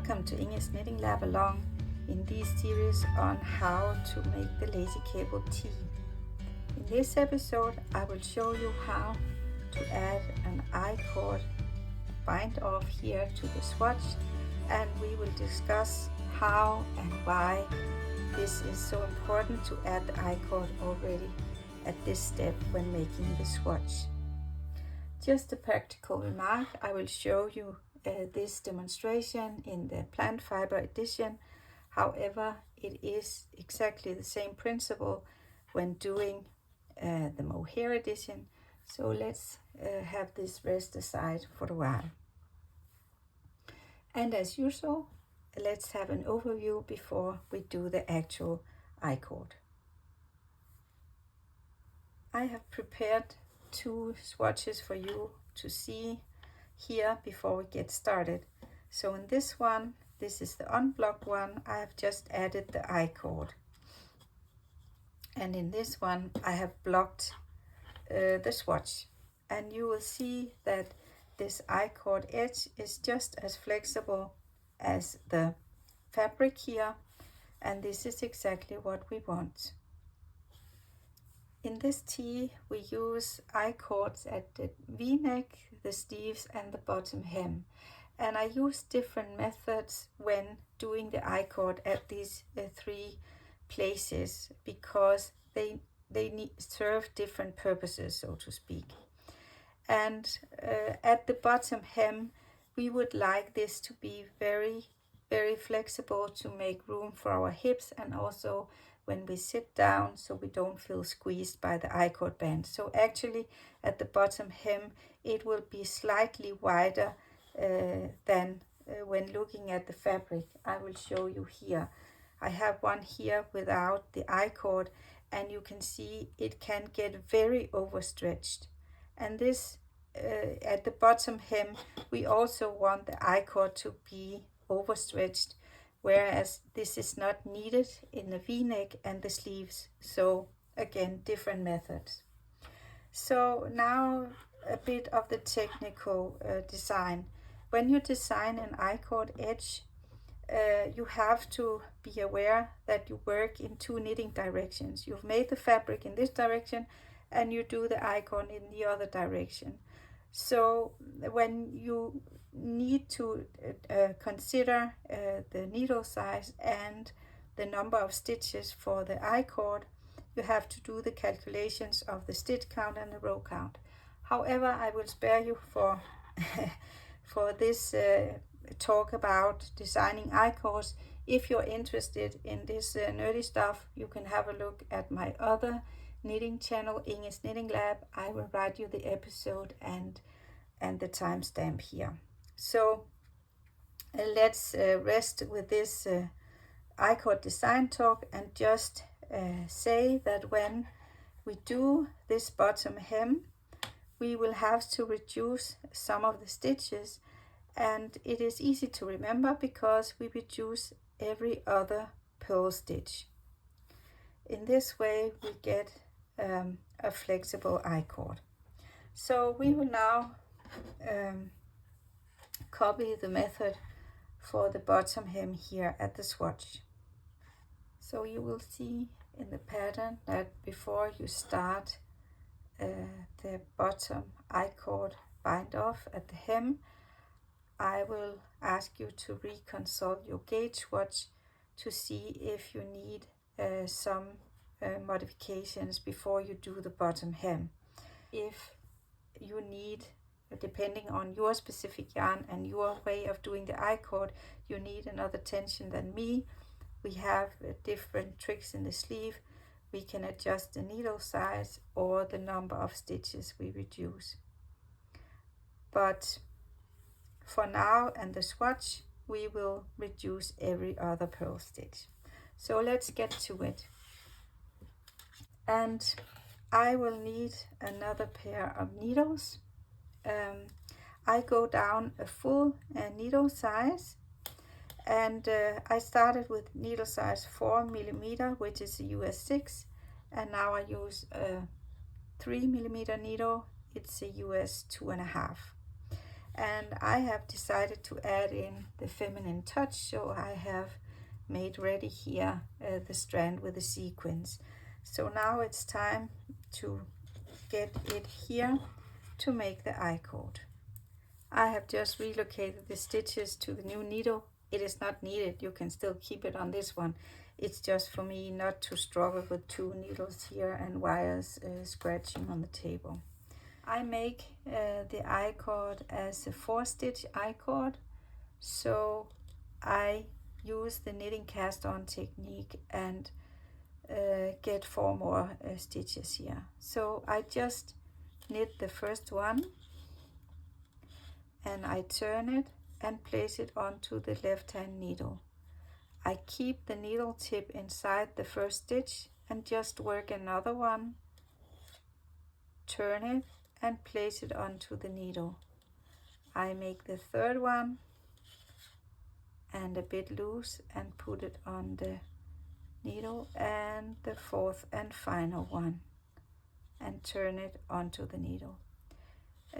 Welcome to Inge's Knitting Lab along in this series on how to make the Lacy Cable tee. In this episode I will show you how to add an iCord bind off here to the swatch, and we will discuss how and why this is so important to add the iCord already at this step when making the swatch. Just a practical remark, I will show you this demonstration in the plant fiber edition. However, it is exactly the same principle when doing the Mohair edition. So let's have this rest aside for a while. And as usual, let's have an overview before we do the actual iCord. I have prepared two swatches for you to see here before we get started. So in this one, this is the unblocked one, I have just added the iCord. And in this one, I have blocked the swatch. And you will see that this iCord edge is just as flexible as the fabric here. And this is exactly what we want. In this tee, we use iCords at the V-neck, the sleeves and the bottom hem. And I use different methods when doing the iCord at these three places because they serve different purposes, so to speak. And at the bottom hem, we would like this to be very, very flexible to make room for our hips, and also when we sit down so we don't feel squeezed by the iCord band. So actually at the bottom hem it will be slightly wider than when looking at the fabric. I will show you here. I have one here without the iCord, and you can see it can get very overstretched. And this at the bottom hem we also want the iCord to be overstretched, whereas this is not needed in the V-neck and the sleeves. So again, different methods. So now a bit of the technical design. When you design an iCord edge, you have to be aware that you work in two knitting directions. You've made the fabric in this direction and you do the iCord in the other direction. So when you need to consider the needle size and the number of stitches for the iCord, you have to do the calculations of the stitch count and the row count. However, I will spare you for for this talk about designing iCords. If you're interested in this nerdy stuff, you can have a look at my other knitting channel, Inge's Knitting Lab. I will write you the episode and the timestamp here. So let's rest with this iCord design talk and just say that when we do this bottom hem, we will have to reduce some of the stitches, and it is easy to remember because we reduce every other purl stitch. In this way we get a flexible iCord. So we will now copy the method for the bottom hem here at the swatch. So you will see in the pattern that before you start the bottom iCord bind off at the hem, I will ask you to reconsult your gauge swatch to see if you need some modifications before you do the bottom hem. If you need, depending on your specific yarn and your way of doing the iCord, you need another tension than me, we have different tricks in the sleeve. We can adjust the needle size or the number of stitches we reduce. But for now and the swatch, we will reduce every other purl stitch. So let's get to it. And I will need another pair of needles. I go down a full needle size, and I started with needle size 4mm, which is a US 6, and now I use a 3mm needle, it's a US 2.5. and I have decided to add in the feminine touch, so I have made ready here the strand with the sequins. So now it's time to get it here to make the iCord. I have just relocated the stitches to the new needle. It is not needed, you can still keep it on this one. It's just for me not to struggle with two needles here and wires scratching on the table. I make the iCord as a 4-stitch iCord, so I use the knitting cast on technique and get 4 more stitches here. So I just knit the first one and I turn it and place it onto the left hand needle. I keep the needle tip inside the first stitch and just work another one, turn it and place it onto the needle. I make the third one and a bit loose and put it on the needle, and the fourth and final one and turn it onto the needle.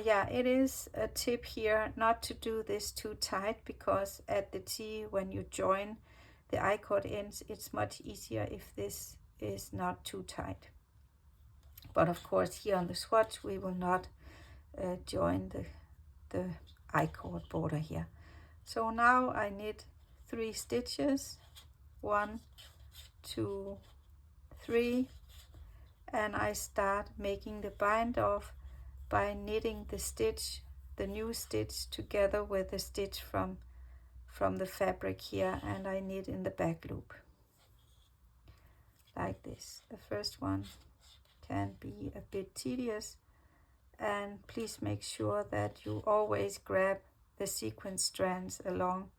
Yeah, it is a tip here not to do this too tight, because at the T when you join the iCord ends, it's much easier if this is not too tight. But of course here on the swatch we will not join the iCord border here. So now I knit 3 stitches, 1, 2, 3, and I start making the bind off by knitting the stitch, the new stitch, together with the stitch from the fabric here, and I knit in the back loop like this. The first one can be a bit tedious, and please make sure that you always grab the sequin strands along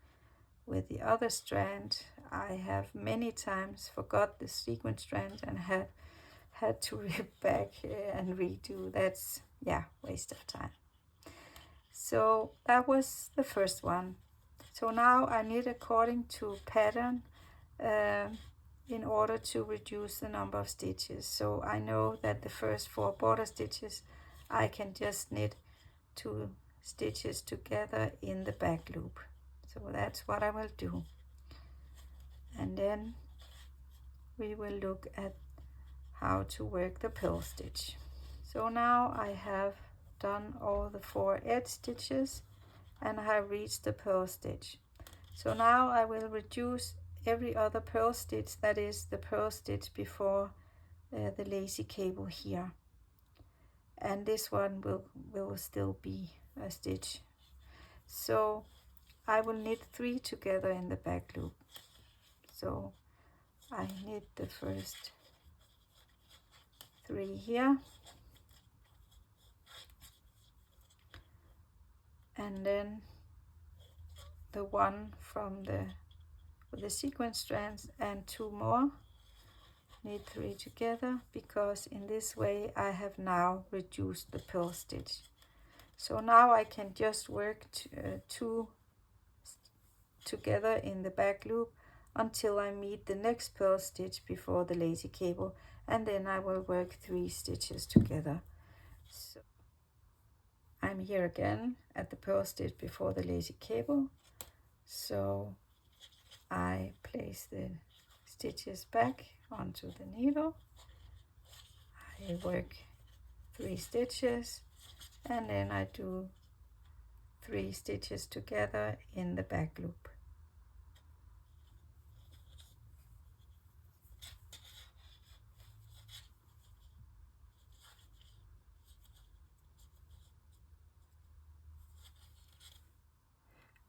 with the other strand. I have many times forgot the sequin strand and had to rip back and redo. That's, yeah, waste of time. So that was the first one. So now I knit according to pattern in order to reduce the number of stitches. So I know that the first 4 border stitches I can just knit 2 stitches together in the back loop. So that's what I will do. And then we will look at how to work the purl stitch. So now I have done all the 4 edge stitches and I have reached the purl stitch. So now I will reduce every other purl stitch, that is the purl stitch before the lacy cable here. And this one will still be a stitch. So I will knit 3 together in the back loop. So I knit the first 3 here, and then the one from with the sequin strands and 2 more, knit 3 together, because in this way I have now reduced the purl stitch. So now I can just work 2 together in the back loop until I meet the next purl stitch before the lacy cable, and then I will work 3 stitches together. So I'm here again at the purl stitch before the lacy cable, so I place the stitches back onto the needle. I work 3 stitches and then I do 3 stitches together in the back loop.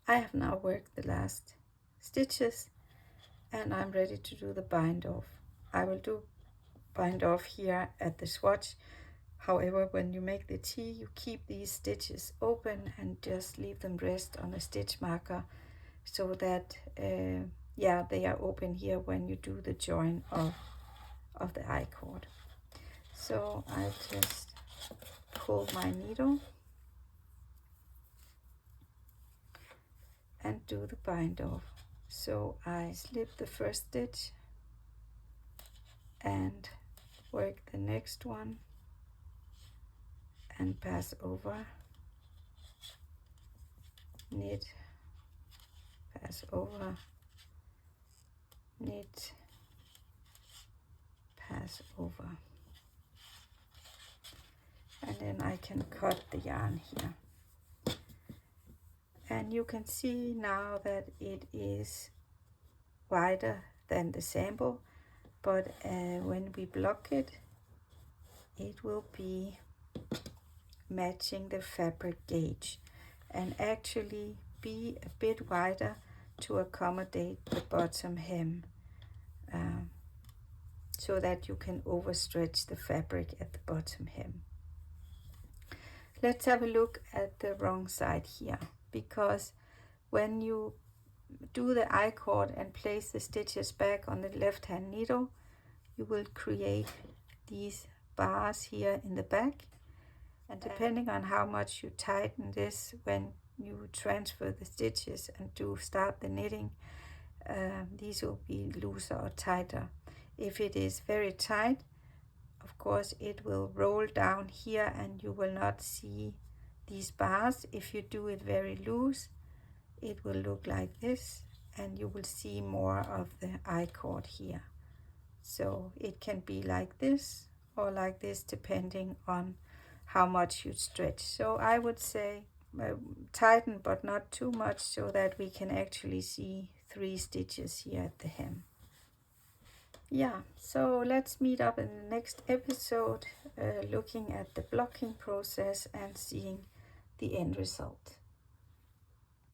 I have now worked the last stitches and I'm ready to do the bind off. I will do bind off here at the swatch. However, when you make the T, you keep these stitches open and just leave them rest on a stitch marker, so that yeah, they are open here when you do the join of the iCord. So I just pull my needle and do the bind off. So I slip the first stitch and work the next one and pass over knit, pass over, knit, pass over. And then I can cut the yarn here. And you can see now that it is wider than the sample, but when we block it, it will be matching the fabric gauge and actually be a bit wider to accommodate the bottom hem, so that you can overstretch the fabric at the bottom hem. Let's have a look at the wrong side here, because when you do the iCord and place the stitches back on the left hand needle, you will create these bars here in the back, and depending on how much you tighten this when you transfer the stitches and start the knitting, these will be looser or tighter. If it is very tight, of course it will roll down here and you will not see these bars. If you do it very loose, it will look like this and you will see more of the iCord here. So it can be like this or like this depending on how much you stretch. So I would say tighten but not too much, so that we can actually see 3 stitches here at the hem. Yeah, so let's meet up in the next episode, looking at the blocking process and seeing the end result.